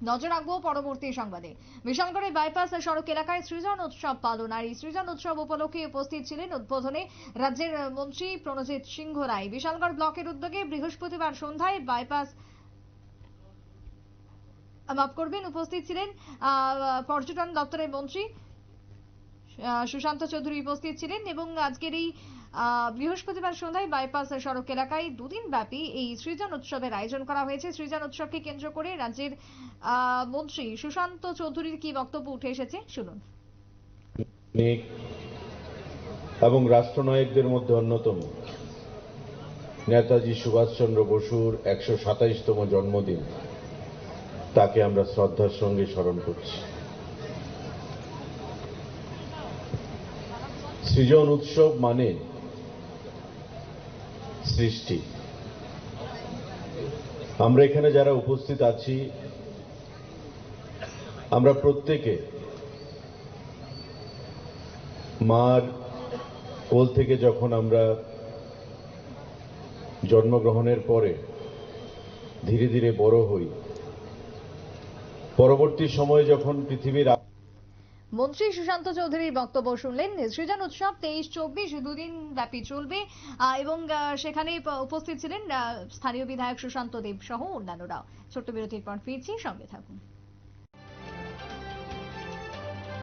নজর রাখবো পরবর্তী সংবাদে। বিশালগড়ের বাইপাস সড়ক এলাকায় সৃজন উৎসব পালন। আর এই সৃজন উৎসব উপলক্ষে উপস্থিত ছিলেন উদ্বোধনে রাজ্যের মন্ত্রী প্রণজিৎ সিংহ রায়। বিশালগড় ব্লকের উদ্যোগে বৃহস্পতিবার সন্ধ্যায় বাইপাস উপস্থিত ছিলেন পর্যটন দপ্তরের মন্ত্রী সুশান্ত চৌধুরী উপস্থিত ছিলেন এবং আজকের এই বৃহস্পতিবার সন্ধ্যায় বাইপাস সড়ক এলাকায় দুদিন ব্যাপী এই সৃজন উৎসবের আয়োজন করা হয়েছে। সৃজন উৎসবকে কেন্দ্র করে রাজ্যের মন্ত্রী সুশান্ত চৌধুরীর কি বক্তব্য উঠে এসেছে শুনুন। এবং রাষ্ট্রনায়কদের মধ্যে অন্যতম নেতাজি সুভাষচন্দ্র বসুর 127তম জন্মদিন, তাকে আমরা শ্রদ্ধার সঙ্গে স্মরণ করছি। সৃজন উৎসব মানে সৃষ্টি। আমরা এখানে যারা উপস্থিত আছি, আমরা প্রত্যেকে মার কোল থেকে যখন আমরা জন্মগ্রহণের পরে ধীরে ধীরে বড় হই, পরবর্তী সময়ে যখন পৃথিবীর মন্ত্রী সুশান্ত চৌধুরীর বক্তব্য শুনলেন। সৃজন উৎসব 23-24 দুদিন ব্যাপী চলবে এবং সেখানে উপস্থিত ছিলেন স্থানীয় বিধায়ক সুশান্ত দেব সহ অন্যান্যরা। ছোট্ট বিরতির পর ফিরছি, সঙ্গে থাকুন।